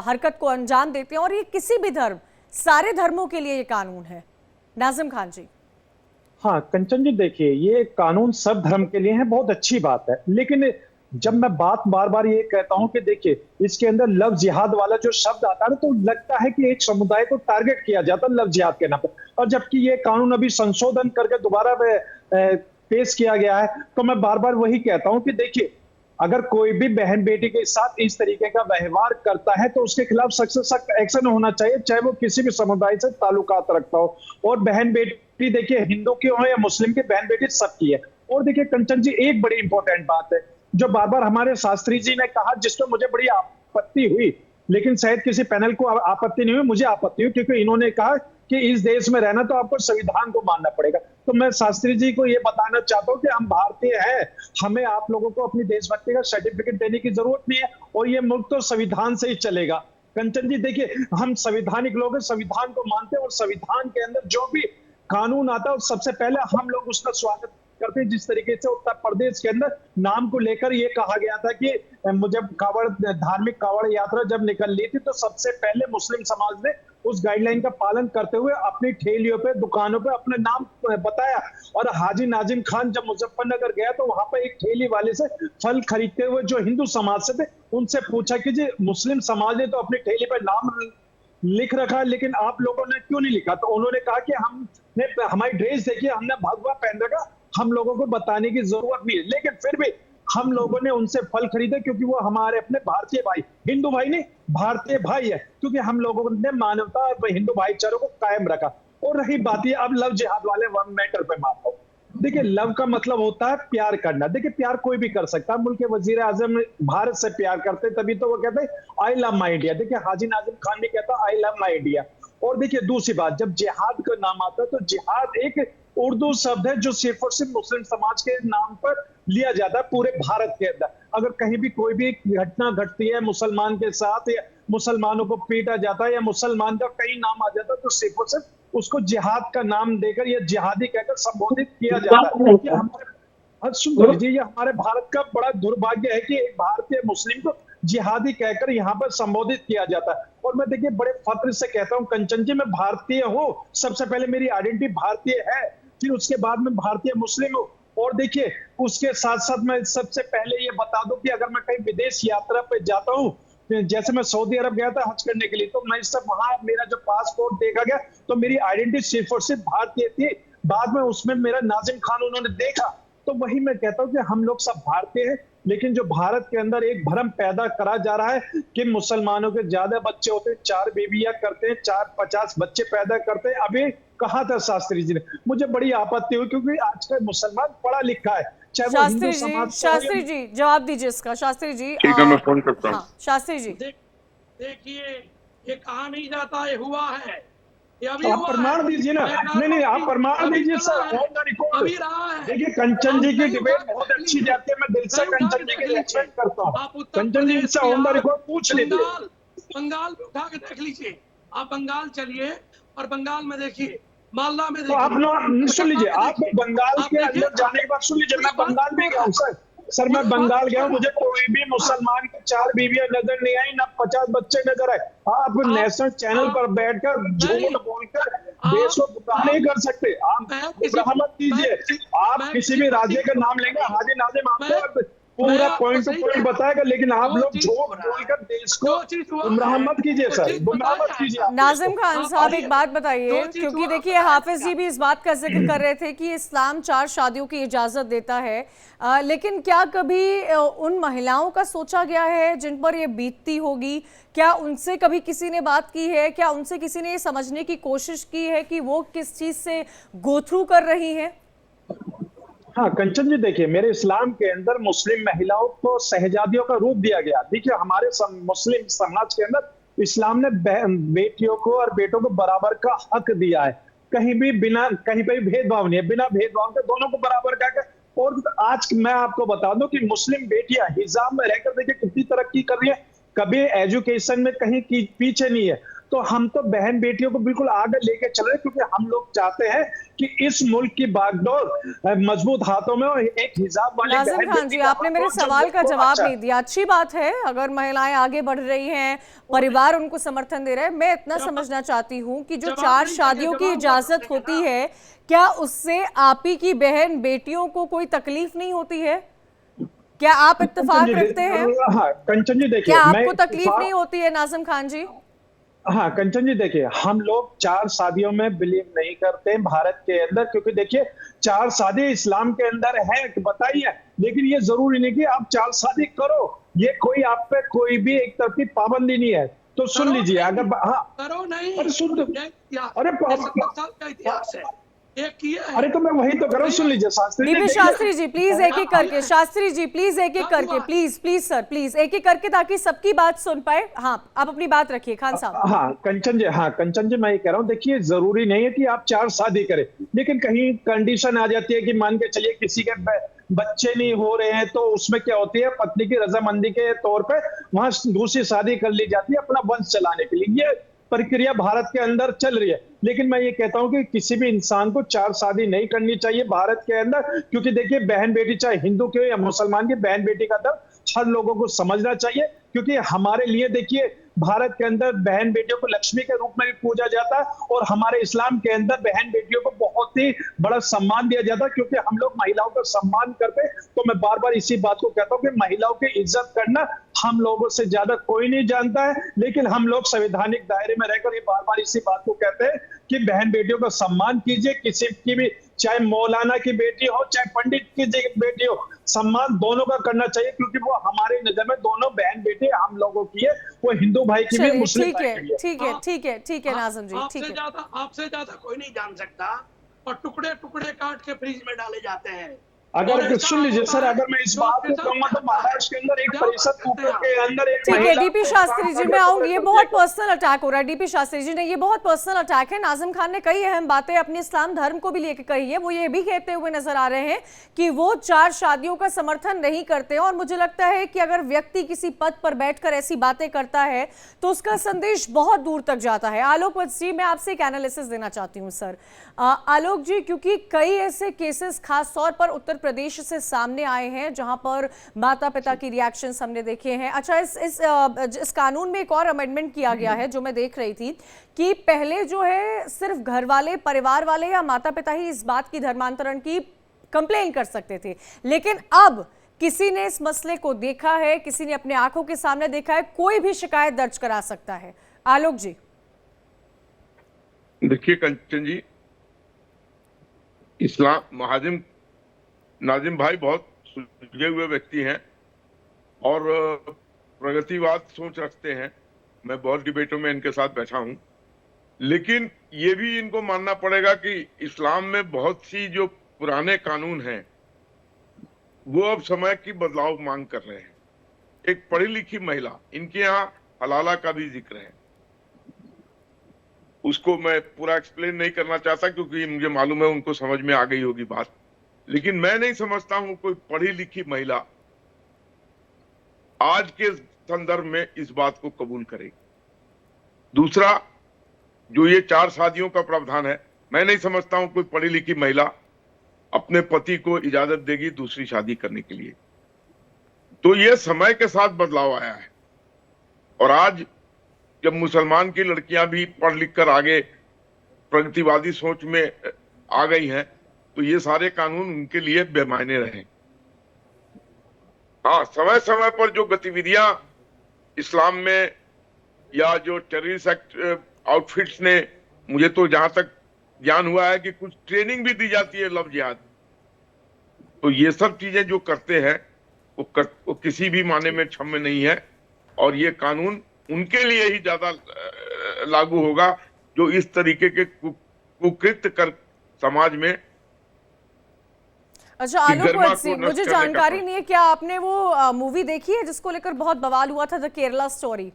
हरकत को अंजाम देते हैं, और ये किसी भी धर्म, सारे धर्मों के लिए ये कानून है। नाजिम खान जी। हाँ कंचन जी, देखिए ये कानून सब धर्म के लिए है, बहुत अच्छी बात है, लेकिन जब मैं बात बार बार ये कहता हूं कि देखिए इसके अंदर लव जिहाद वाला जो शब्द आता है तो लगता है कि एक समुदाय को टारगेट किया जाता है लव जिहाद के नाम पर, और जबकि ये कानून अभी संशोधन करके दोबारा पेश किया गया है। तो मैं बार बार वही कहता हूं कि देखिए अगर कोई भी बहन बेटी के साथ इस तरीके का व्यवहार करता है तो उसके खिलाफ सख्त से सख्त एक्शन होना चाहिए, चाहे वो किसी भी समुदाय से ताल्लुकात रखता हो। और बहन बेटी देखिए हिंदू की हो या मुस्लिम की, बहन बेटी सबकी है। और देखिए कंचन जी एक बड़ी इंपॉर्टेंट बात है जो बार बार हमारे शास्त्री जी ने कहा, जिसको मुझे बड़ी आपत्ति हुई, लेकिन शायद किसी पैनल को आपत्ति नहीं हुई, मुझे आपत्ति हुई, क्योंकि इन्होंने कहा कि इस देश में रहना तो आपको संविधान को मानना पड़ेगा। तो मैं शास्त्री जी को ये बताना चाहता हूँ कि हम भारतीय हैं, हमें आप लोगों को अपनी देशभक्ति का सर्टिफिकेट देने की जरूरत नहीं है, और ये मुल्क तो संविधान से ही चलेगा। कंचन जी देखिए हम संवैधानिक लोग हैं, संविधान को मानते हैं, और संविधान के अंदर जो भी कानून आता है सबसे पहले हम लोग उसका स्वागत करते हैं। जिस तरीके से उत्तर प्रदेश के अंदर नाम को लेकर ये कहा गया था कि जब धार्मिक कावड़ यात्रा जब निकल ली थी तो सबसे पहले मुस्लिम समाज ने उस गाइडलाइन का पालन करते हुए अपनी ठेलियों पे, दुकानों पे अपने नाम बताया। और हाजी नाजिम खान जब मुजफ्फरनगर गया तो वहां पर एक ठेली वाले से फल खरीदते हुए जो हिंदू समाज से थे उनसे पूछा कि जी मुस्लिम समाज ने तो अपनी ठेली पे नाम लिख रखा है लेकिन आप लोगों ने क्यों नहीं लिखा? तो उन्होंने कहा कि हमने हमारी ड्रेस देखिए, हमने भगवा पहन रखा, हम लोगों को बताने की जरूरत नहीं है। लेकिन फिर भी हम लोगों ने उनसे फल खरीदे क्योंकि वो हमारे अपने भारतीय भाई, हिंदू भाई नहीं भारतीय भाई है, क्योंकि हम लोगों ने मानवता और हिंदू भाईचारे को कायम रखा। और रही बात ये अब लव जिहाद वाले मैटर पे मानता हूं। देखिए लव का मतलब होता है प्यार करना। देखिए प्यार कोई भी कर सकता है। मुल्क के वजीर आजम भारत से प्यार करते तभी तो वो कहते हैं आई लव माई इंडिया। देखिए हाजी नाजिम खान भी कहता आई लव माई इंडिया। और देखिए दूसरी बात, जब जिहाद का नाम आता है तो जिहाद एक उर्दू शब्द है जो सिर्फ और सिर्फ मुस्लिम समाज के नाम पर लिया जाता है पूरे भारत के अंदर। अगर कहीं भी कोई भी घटना घटती है मुसलमान के साथ, या मुसलमानों को पीटा जाता है, या मुसलमान का कहीं नाम आ जाता है, तो सिर्फ और सिर्फ उसको जिहाद का नाम देकर या जिहादी कहकर संबोधित किया जाता है। ये हमारे भारत का बड़ा दुर्भाग्य है कि एक भारतीय मुस्लिम को जिहादी कहकर यहाँ पर संबोधित किया जाता है। और मैं देखिए बड़े फख्र से कहता हूँ कंचन जी, मैं भारतीय हूँ, सबसे पहले मेरी आइडेंटिटी भारतीय है, फिर उसके बाद में भारतीय मुस्लिम हूँ। और देखिए उसके साथ साथ मैं सबसे पहले ये बता दूं कि अगर मैं कहीं विदेश यात्रा पे जाता हूँ, जैसे मैं सऊदी अरब गया था हज करने के लिए, तो मैं सब वहां मेरा जो पासपोर्ट देखा गया तो मेरी आइडेंटिटी सिर्फ और सिर्फ भारतीय थी। बाद में उसमें मेरा नाजिम खान उन्होंने देखा। तो वही मैं कहता हूँ कि हम लोग सब भारतीय हैं, लेकिन जो भारत के अंदर एक भ्रम पैदा करा जा रहा है कि मुसलमानों के ज्यादा बच्चे होते हैं, 4 बीवियां करते हैं, 4-50 बच्चे पैदा करते हैं। अभी कहा था शास्त्री जी ने, मुझे बड़ी आपत्ति हुई क्योंकि आज का मुसलमान पढ़ा लिखा है, चाहे वो हिंदू समाज। शास्त्री जी जवाब दीजिए इसका। शास्त्री जी ठीक है, मैं फोन करता हूँ। शास्त्री जी देखिए ये कहा नहीं जाता, ये हुआ है, ये अभी आप प्रमाण दीजिए ना। नहीं आप प्रमाण दीजिए सर, ऑन द रिकॉर्ड। देखिए कंचन जी की डिबेट बहुत अच्छी जाती है, मैं दिल से कंचन जी की रिस्पेक्ट करता हूँ। कंचन जी से ऑन द रिकॉर्ड पूछ लीजिए। बंगाल में उठा के देख लीजिए, आप बंगाल चलिए और बंगाल में देखिए, मालदा में तो आप सुन लीजिए, आप बंगाल के अंदर जाने के बाद सुन लीजिए, मैं बंगाल में गया हूँ सर, मैं बंगाल गया हूँ, मुझे कोई भी मुसलमान की 4 बीवियां नजर नहीं आई, ना 50 बच्चे नजर आए। आप नेशनल चैनल पर बैठकर झूठ बोलकर देश को गुमराह नहीं कर सकते। आप गुमराह मत कीजिए। आप किसी भी राज्य का नाम लेंगे, हाजी नाजिम आपको पूरा पॉइंट टू पॉइंट बताएगा, लेकिन आप लोग झूठ बोलकर देश को गुमराह मत कीजिए सर, गुमराह मत कीजिए। नाजिम खान साहब एक बात बताइए, क्योंकि देखिए हाफिज जी भी इस बात का जिक्र कर रहे थे कि इस्लाम 4 शादियों की इजाजत देता है, लेकिन क्या कभी उन महिलाओं का सोचा गया है जिन पर ये बीतती होगी? क्या उनसे कभी किसी ने बात की है? क्या उनसे किसी ने ये समझने की कोशिश की है कि वो किस चीज से गो थ्रू कर रही हैं? हाँ कंचन जी, देखिए मेरे इस्लाम के अंदर मुस्लिम महिलाओं को शहजादियों का रूप दिया गया। देखिए हमारे मुस्लिम समाज के अंदर इस्लाम ने बेटियों को और बेटों को बराबर का हक दिया है। कहीं पे भेदभाव नहीं है, बिना भेदभाव के दोनों को बराबर का। और आज मैं आपको बता दूं कि मुस्लिम बेटियां हिजाब में रहकर देखिए कितनी तरक्की कर रही है, कभी एजुकेशन में कहीं पीछे नहीं है। तो हम तो बहन बेटियों को बिल्कुल आगे लेके चल रहे, क्योंकि हम लोग चाहते हैं कि इस मुल्क की बागडोर मजबूत हाथों में हो। एक हिजाब वाली नाजिम खान जी, आपने मेरे सवाल का जवाब नहीं दिया। अच्छी बात है अगर महिलाएं आगे बढ़ रही हैं, परिवार उनको समर्थन दे रहे हैं। मैं इतना समझना चाहती हूँ कि जो 4 शादियों की इजाजत होती है, क्या उससे आप ही की बहन बेटियों को कोई तकलीफ नहीं होती है? क्या आप इत्तेफाक रखते हैं? हाँ कंचन जी देखिए, क्या मैं आपको तकलीफ नहीं होती है नाजिम खान जी? हाँ कंचन जी देखिए, हम लोग 4 शादियों में बिलीव नहीं करते भारत के अंदर, क्योंकि देखिए 4 शादी इस्लाम के अंदर है, बताइए, लेकिन ये जरूरी नहीं कि आप 4 शादी करो, ये कोई आप पे कोई भी एक तरफी पाबंदी नहीं है। तो सुन लीजिए, अगर हाँ करो नहीं, अरे सुन, अरे 70 साल का इतिहास है, एक किया है। अरे तो मैं वही तो कर रहा हूँ, सुन लीजिए शास्त्री जी, डीपी देखिए, शास्त्री जी प्लीज एक एक करके, शास्त्री जी प्लीज एक एक करके, प्लीज प्लीज सर प्लीज एक एक करके, ताकि सबकी बात सुन पाए। हाँ आप अपनी बात रखिए खान साहब। हाँ कंचन जी मैं ये कह रहा हूँ, देखिए जरूरी नहीं है कि आप 4 शादी करें, लेकिन कहीं कंडीशन आ जाती है कि मान के चलिए किसी के बच्चे नहीं हो रहे हैं, तो उसमें क्या होती है, पत्नी की रजामंदी के तौर पे वहां दूसरी शादी कर ली जाती है अपना वंश चलाने के लिए। ये प्रक्रिया भारत के अंदर चल रही है, लेकिन मैं ये कहता हूं कि किसी भी इंसान को 4 शादी नहीं करनी चाहिए भारत के अंदर, क्योंकि देखिए बहन बेटी, चाहे हिंदू के या मुसलमान की, बहन बेटी का दर्द हर लोगों को समझना चाहिए, क्योंकि हमारे लिए देखिए भारत के अंदर बहन बेटियों को लक्ष्मी के रूप में भी पूजा जाता है, और हमारे इस्लाम के अंदर बहन बेटियों को बहुत ही बड़ा सम्मान दिया जाता है, क्योंकि हम लोग महिलाओं का सम्मान करते हैं। तो मैं बार बार इसी बात को कहता हूं कि महिलाओं की इज्जत करना हम लोगों से ज्यादा कोई नहीं जानता है, लेकिन हम लोग संवैधानिक दायरे में रहकर ये बार बार इसी बात को कहते हैं कि बहन बेटियों का सम्मान कीजिए, किसी की भी, चाहे मौलाना की बेटी हो चाहे पंडित की बेटी हो, सम्मान दोनों का करना चाहिए, क्योंकि वो हमारी नजर में दोनों बहन बेटी हम लोगों की है, वो हिंदू भाई की भी, मुस्लिम भाई की भी है। ठीक है नाजिम जी, ठीक है। आपसे ज्यादा कोई नहीं जान सकता, और टुकड़े टुकड़े काट के फ्रिज में डाले जाते हैं। अगर सुन लीजिए सर, अगर मैं इस बात को कहूंगा तो महाराष्ट्र के अंदर एक परिषद ऊपर के अंदर एक ठीक है डीपी शास्त्री जी, मैं आऊंगी, ये बहुत पर्सनल अटैक हो रहा है डीपी शास्त्री जी ने, ये बहुत पर्सनल अटैक है। नाजिम खान ने कई अहम बातें अपने इस्लाम धर्म को भी लेकर कही है, वो ये भी कहते हुए नजर आ रहे हैं कि वो 4 शादियों का समर्थन नहीं करते, और मुझे लगता है कि अगर व्यक्ति किसी पद पर बैठकर ऐसी बातें करता है तो उसका संदेश बहुत दूर तक जाता है। आलोक वत्स जी, मैं आपसे एक एनालिसिस देना चाहती हूँ सर। आलोक जी, क्योंकि कई ऐसे केसेस खास तौर पर उत्तर प्रदेश से सामने आए हैं जहां पर माता पिता की रिएक्शंस हमने देखे हैं। अच्छा, इस कानून में एक और अमेंडमेंट किया गया है जो मैं देख रही थी कि पहले जो है सिर्फ घर वाले, परिवार वाले या माता पिता ही इस बात की धर्मांतरण की कंप्लेन कर सकते थे, लेकिन अब किसी ने इस मसले को देखा है, किसी ने अपने आंखों के सामने देखा है, कोई भी शिकायत दर्ज करा सकता है। आलोक जी देखिए कंचन जी, इस्लाम नाजिम भाई बहुत सुलझे हुए व्यक्ति हैं और प्रगतिवाद सोच रखते हैं। मैं बहुत डिबेटों में इनके साथ बैठा हूं, लेकिन ये भी इनको मानना पड़ेगा कि इस्लाम में बहुत सी जो पुराने कानून हैं वो अब समय की बदलाव मांग कर रहे हैं। एक पढ़ी लिखी महिला, इनके यहाँ हलाला का भी जिक्र है, उसको मैं पूरा एक्सप्लेन नहीं करना चाहता क्योंकि मुझे मालूम है उनको समझ में आ गई होगी बात, लेकिन मैं नहीं समझता हूं कोई पढ़ी लिखी महिला आज के संदर्भ में इस बात को कबूल करेगी। दूसरा, जो ये 4 शादियों का प्रावधान है, मैं नहीं समझता हूं कोई पढ़ी लिखी महिला अपने पति को इजाजत देगी दूसरी शादी करने के लिए। तो ये समय के साथ बदलाव आया है, और आज जब मुसलमान की लड़कियां भी पढ़ लिख कर आगे प्रगतिवादी सोच में आ गई हैं, तो ये सारे कानून उनके लिए बेमायने रहे। हाँ, समय समय पर जो गतिविधियां इस्लाम में या जो टेररिस्ट एक्ट आउटफिट्स ने, मुझे तो जहां तक ज्ञान हुआ है कि कुछ ट्रेनिंग भी दी जाती है लव जिहाद, तो ये सब चीजें जो करते हैं वो किसी भी माने में क्षम्य नहीं है, और ये कानून उनके लिए ही ज्यादा लागू होगा जो इस तरीके के कुकृत्य कर समाज में। अच्छा आलोक वत्स, मुझे जानकारी नहीं है, क्या आपने वो मूवी देखी है जिसको लेकर बहुत बवाल हुआ था, द केरला स्टोरी?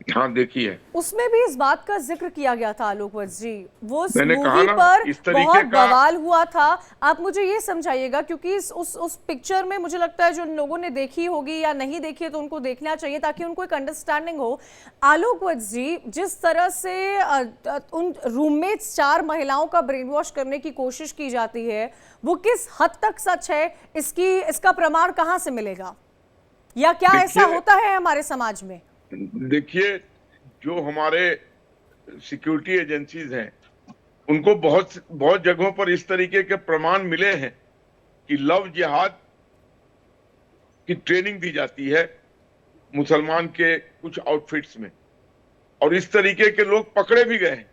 हाँ देखी है, उसमें भी इस बात का जिक्र किया गया था आलोक वत्स जी, वो मूवी पर बहुत बवाल हुआ था। आप मुझे ये समझाइएगा, क्योंकि उस पिक्चर में मुझे लगता है जो लोगों ने देखी होगी या नहीं देखी है तो उनको देखना चाहिए ताकि उनको एक अंडरस्टैंडिंग हो। आलोक वत्स जी, जिस तरह से उन रूममेट्स 4 महिलाओं का ब्रेन वॉश करने की कोशिश की जाती है, वो किस हद तक सच है, इसका प्रमाण कहाँ से मिलेगा, या क्या ऐसा होता है हमारे समाज में? देखिए, जो हमारे सिक्योरिटी एजेंसीज हैं उनको बहुत जगहों पर इस तरीके के प्रमाण मिले हैं कि लव जिहाद की ट्रेनिंग दी जाती है मुसलमान के कुछ आउटफिट्स में, और इस तरीके के लोग पकड़े भी गए हैं।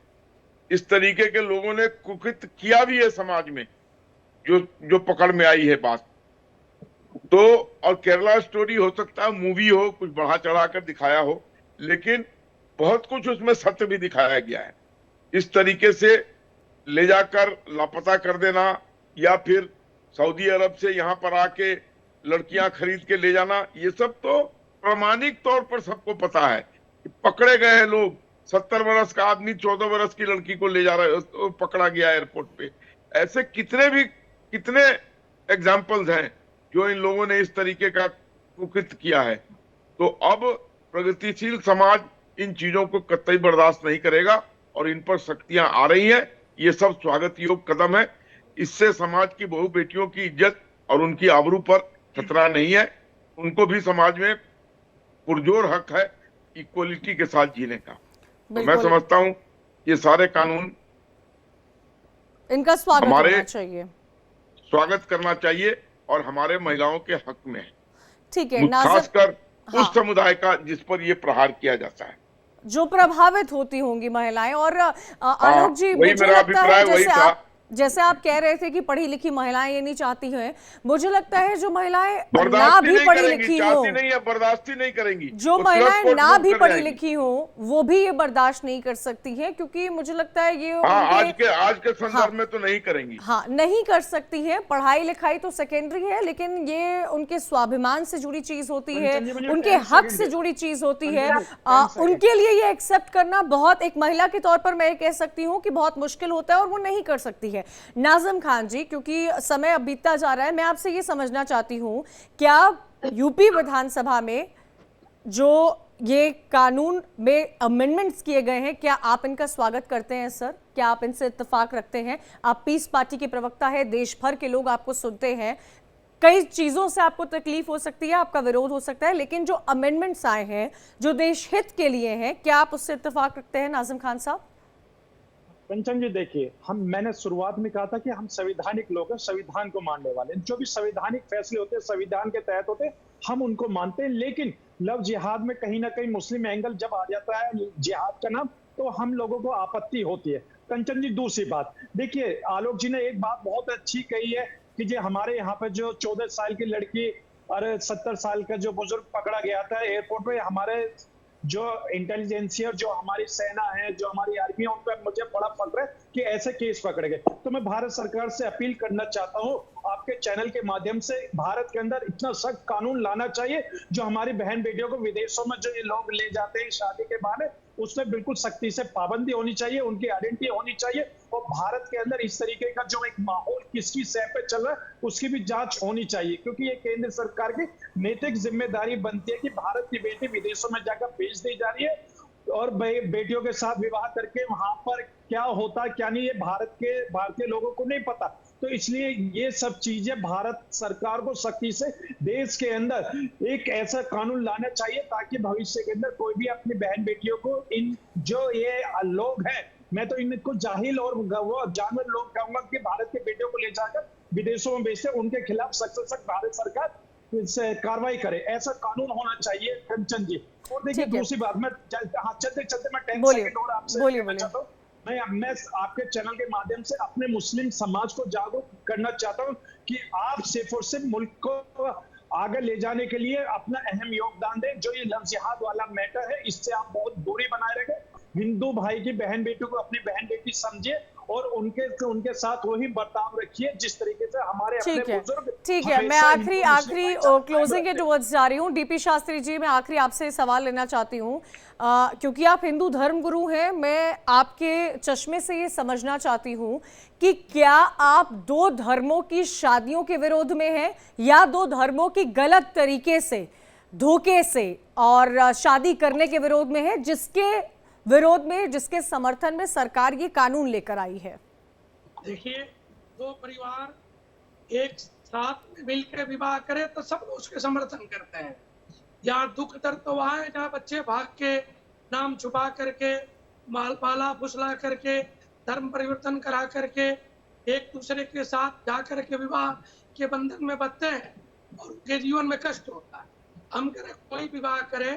इस तरीके के लोगों ने कुकृत्य किया भी है समाज में, जो पकड़ में आई है बात। तो और केरला स्टोरी हो सकता है मूवी हो, कुछ बढ़ा चढ़ा कर दिखाया हो, लेकिन बहुत कुछ उसमें सत्य भी दिखाया गया है। इस तरीके से ले जाकर लापता कर देना या फिर सऊदी अरब से यहाँ पर आके लड़कियां खरीद के ले जाना, ये सब तो प्रामाणिक तौर पर सबको पता है। पकड़े गए हैं लोग, 70 वर्ष का आदमी 14 वर्ष की लड़की को ले जा रहा है, पकड़ा गया एयरपोर्ट पे। ऐसे कितने एग्जाम्पल्स हैं जो इन लोगों ने इस तरीके का कुकृत्य किया है। तो अब प्रगतिशील समाज इन चीजों को कतई बर्दाश्त नहीं करेगा और इन पर सख्तियां आ रही हैं। ये सब स्वागत योग्य कदम है। इससे समाज की बहु बेटियों की इज्जत और उनकी आबरू पर खतरा नहीं है। उनको भी समाज में पुरजोर हक है इक्वलिटी के साथ जीने का। तो मैं समझता हूं ये सारे कानून इनका स्वागत होना चाहिए, स्वागत करना चाहिए और हमारे महिलाओं के हक में है। ठीक है, खासकर उस समुदाय का जिस पर ये प्रहार किया जाता है, जो प्रभावित होती होंगी महिलाएं। और आलोक जी, वही मेरा अभिप्राय वही था। जैसे आप कह रहे थे कि पढ़ी लिखी महिलाएं ये नहीं चाहती हैं, मुझे लगता है जो महिलाएं ना भी पढ़ी लिखी हो, बर्दाश्त नहीं करेंगी, जो महिलाएं ना भी पढ़ी लिखी हो वो भी ये बर्दाश्त नहीं कर सकती हैं, क्योंकि मुझे लगता है ये आज के संदर्भ में तो नहीं करेंगी। हाँ, नहीं कर सकती है। पढ़ाई लिखाई तो सेकेंडरी है, लेकिन ये उनके स्वाभिमान से जुड़ी चीज होती है, उनके हक से जुड़ी चीज होती है। उनके लिए ये एक्सेप्ट करना बहुत, एक महिला के तौर पर मैं ये कह सकती हूँ कि बहुत मुश्किल होता है और वो नहीं कर सकती है। नाज़िम खान जी, क्योंकि समय अब बीतता जा रहा है, मैं आपसे ये समझना चाहती हूं, क्या यूपी विधानसभा में जो ये कानून में अमेंडमेंट्स किए गए हैं, क्या आप इनका स्वागत करते हैं सर? क्या आप इनसे इत्तेफाक रखते हैं? आप पीस पार्टी के प्रवक्ता है, देश भर के लोग आपको सुनते हैं, कई चीजों से आपको तकलीफ हो सकती है, आपका विरोध हो सकता है, लेकिन जो अमेंडमेंट्स आए हैं जो देश हित के लिए हैं, क्या आप उससे इत्तेफाक रखते हैं नाज़िम खान साहब? कंचन जी, देखिए, मैंने शुरुआत में कहा था कि हम संवैधानिक लोग हैं, संविधान को मानने वाले। जो भी संवैधानिक फैसले होते हैं संविधान के तहत होते हैं, हम उनको मानते हैं। लेकिन लव जिहाद में कहीं ना कहीं मुस्लिम एंगल जब आ जाता है जिहाद का नाम, तो हम लोगों को आपत्ति होती है। कंचन जी, दूसरी बात देखिए, आलोक जी ने एक बात बहुत अच्छी कही है कि जो हमारे यहाँ पे जो 14 साल की लड़की और 70 साल का जो बुजुर्ग पकड़ा गया था एयरपोर्ट पे, हमारे जो इंटेलिजेंसिया, जो हमारी सेना है, जो हमारी आर्मी है, उन पर मुझे बड़ा फख्र है कि ऐसे केस पकड़े गए। तो मैं भारत सरकार से अपील करना चाहता हूं, आपके चैनल के माध्यम से, भारत के अंदर इतना सख्त कानून लाना चाहिए जो हमारी बहन बेटियों को विदेशों में जो ये लोग ले जाते हैं शादी के बहाने, उसमें बिल्कुल सख्ती से पाबंदी होनी चाहिए, उनकी आइडेंटिटी होनी चाहिए। और भारत के अंदर इस तरीके का जो एक माहौल किसकी सह पे चल रहा है उसकी भी जांच होनी चाहिए, क्योंकि ये केंद्र सरकार की नैतिक जिम्मेदारी बनती है कि भारत की बेटी विदेशों में जाकर भेज दी जा रही है और बेटियों के साथ विवाह करके वहां पर क्या होता क्या नहीं, ये भारतीय लोगों को नहीं पता। तो इसलिए ये सब चीजें भारत सरकार को सख्ती से देश के अंदर एक ऐसा कानून लाना चाहिए ताकि भविष्य के अंदर कोई भी अपनी बहन बेटियों को, इन जो ये लोग हैं, मैं तो इनको जाहिल और वो जानवर लोग कहूंगा कि भारत के बेटियों को ले जाकर विदेशों में भेजते, उनके खिलाफ सख्त से सख्त भारत सरकार कार्रवाई करे। ऐसा कानून होना चाहिए कंचन जी। और देखिए दूसरी बात, मैं चलते मैं 10 सेकंड और आपसे चाहता हूँ, मैं आपके चैनल के माध्यम से अपने मुस्लिम समाज को जागरूक करना चाहता हूं कि आप सिर्फ और सिर्फ मुल्क को आगे ले जाने के लिए अपना अहम योगदान दें। जो ये लव जिहाद वाला मैटर है, इससे आप बहुत दूरी बनाए रखें। हिंदू भाई की बहन बेटी को अपनी बहन बेटी समझिए और उनके साथ वही बर्ताव रखिए जिस तरीके से हमारे अपने बुजुर्ग। ठीक है, मैं आखिरी क्लोजिंग के टुवर्ड्स जा रही हूँ। डीपी शास्त्री जी, मैं आखिरी आपसे सवाल लेना चाहती हूँ, क्योंकि आप हिंदू धर्म गुरु हैं। मैं आपके चश्मे से ये समझना चाहती हूँ कि क्या आप दो धर्मों की शादियों के विरोध में हैं या दो धर्मों की गलत तरीके से, धोखे से और शादी करने के विरोध में है, जिसके विरोध में, जिसके समर्थन में सरकार ये कानून लेकर आई है? देखिए, दो परिवार एक साथ मिलकर विवाह करे तो सब उसके समर्थन करते हैं। यहाँ दुख दर्द तो वहाँ है जहाँ बच्चे भाग के, नाम छुपा करके, माला फुसला करके, धर्म परिवर्तन करा करके एक दूसरे के साथ जा करके विवाह के बंधन में बंधते हैं। और उनके जीवन में कष्ट होता है। हम करें कोई विवाह करे,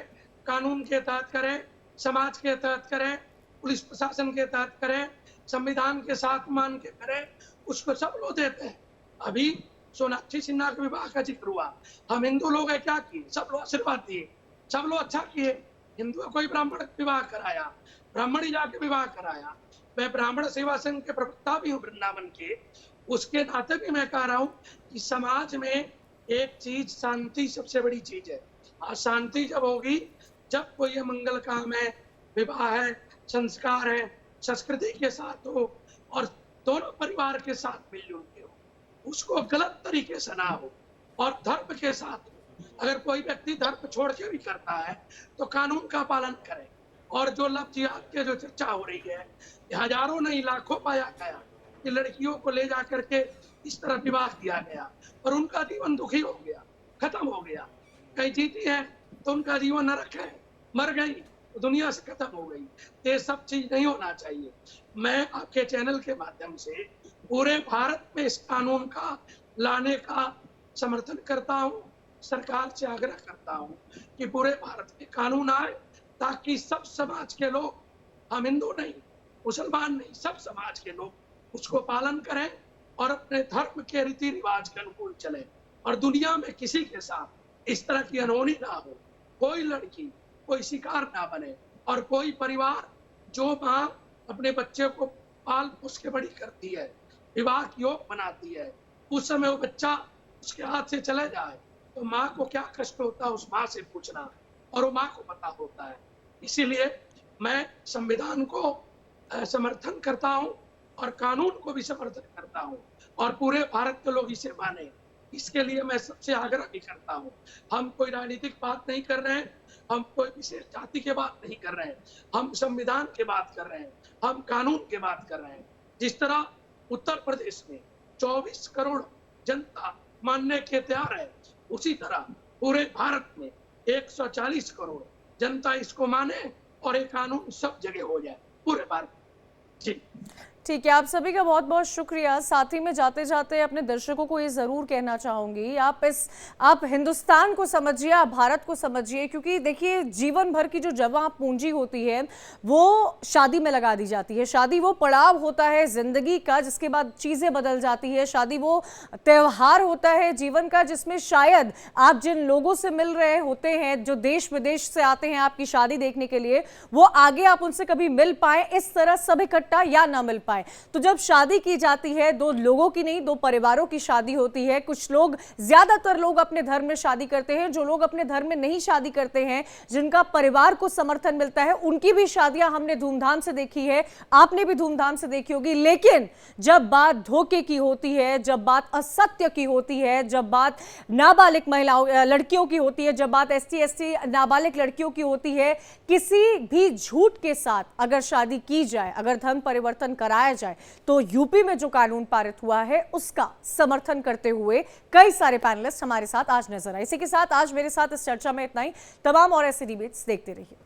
कानून के तहत करे, समाज के तहत करे, पुलिस प्रशासन के तहत करे, संविधान के साथ मान के करे, उसको सब लोग देते हैं। अभी सोनाक्षी सिन्हा के विवाह का जिक्र हुआ, हम हिंदू लोग है क्या किए? सब लोग आशीर्वाद दिए, सब लोग अच्छा किए। हिंदू कोई ब्राह्मण विवाह कराया, ब्राह्मणी जाके विवाह कराया। मैं ब्राह्मण सेवा संघ के प्रवक्ता भी हूँ वृंदावन के, उसके नाते भी मैं कह रहा हूँ कि समाज में एक चीज शांति सबसे बड़ी चीज है। और शांति जब होगी, जब कोई मंगल काम है, विवाह है, संस्कार है, संस्कृति के साथ हो और दोनों परिवार के साथ मिलजुल के हो, उसको गलत तरीके से ना हो और धर्म के साथ हो। अगर कोई व्यक्ति धर्म छोड़ के भी करता है तो कानून का पालन करे। और जो लव जिहाद के जो चर्चा हो रही है, हजारों नहीं लाखों पाया गया कि लड़कियों को ले जा करके इस तरह विवाह किया गया और उनका जीवन दुखी हो गया, खत्म हो गया। कहीं जीती है तो उनका जीवन नरक है, मर गई तो दुनिया से खत्म हो गई। ये सब चीज नहीं होना चाहिए। मैं आपके चैनल के माध्यम से पूरे भारत में इस कानून का लाने का समर्थन करता हूँ। सरकार से आग्रह करता हूँ कि पूरे भारत में कानून आए ताकि सब समाज के लोग, हम हिंदू नहीं, मुसलमान नहीं, सब समाज के लोग उसको पालन करें और अपने धर्म के रीति रिवाज के अनुकूल चले और दुनिया में किसी के साथ इस तरह की अनहोनी ना हो। कोई लड़की कोई शिकार ना बने और कोई परिवार, जो माँ अपने बच्चे को पाल पोस के बड़ी करती है, विवाह की योग बनाती है, उस समय वो बच्चा उसके हाथ से चले जाए तो माँ को क्या कष्ट होता है, उस माँ से पूछना, और वो माँ को पता होता है। इसीलिए मैं संविधान को समर्थन करता हूँ और कानून को भी समर्थन करता हूँ और पूरे भारत के लोग इसे माने। इसके लिए मैं सबसे आग्रह भी करता हूँ। हम कोई राजनीतिक बात नहीं कर रहे हैं, हम कोई विशेष जाति के बात नहीं कर रहे हैं, हम संविधान की बात कर रहे हैं, हम कानून की बात कर रहे हैं। जिस तरह उत्तर प्रदेश में 24 करोड़ जनता मानने के तैयार है, उसी तरह पूरे भारत में 140 करोड़ जनता इसको माने और एक कानून सब जगह हो जाए पूरे भारत में। जी ठीक है, आप सभी का बहुत बहुत शुक्रिया। साथ ही में जाते जाते अपने दर्शकों को ये ज़रूर कहना चाहूँगी, आप हिंदुस्तान को समझिए, आप भारत को समझिए, क्योंकि देखिए जीवन भर की जो जमा पूंजी होती है वो शादी में लगा दी जाती है। शादी वो पड़ाव होता है ज़िंदगी का जिसके बाद चीज़ें बदल जाती है। शादी वो त्यौहार होता है जीवन का जिसमें शायद आप जिन लोगों से मिल रहे होते हैं, जो देश विदेश से आते हैं आपकी शादी देखने के लिए, वो आगे आप उनसे कभी मिल पाए इस तरह सब इकट्ठा या ना मिल पाए। तो जब शादी की जाती है, दो लोगों की नहीं, दो परिवारों की शादी होती है। कुछ लोग, ज्यादातर लोग अपने धर्म में शादी करते हैं। जो लोग अपने धर्म में नहीं शादी करते हैं, जिनका परिवार को समर्थन मिलता है, उनकी भी शादियां हमने धूमधाम से देखी है, आपने भी धूमधाम से देखी होगी। लेकिन जब बात धोखे की होती है, जब बात असत्य की होती है, जब बात नाबालिग महिलाओं, लड़कियों की होती है, जब बात ST नाबालिग लड़कियों की होती है, किसी भी झूठ के साथ अगर शादी की जाए, अगर धर्म परिवर्तन कराया जाए, तो यूपी में जो कानून पारित हुआ है उसका समर्थन करते हुए कई सारे पैनलिस्ट हमारे साथ आज नजर आए। इसी के साथ आज मेरे साथ इस चर्चा में इतना ही। तमाम और ऐसे डिबेट्स देखते रहिए।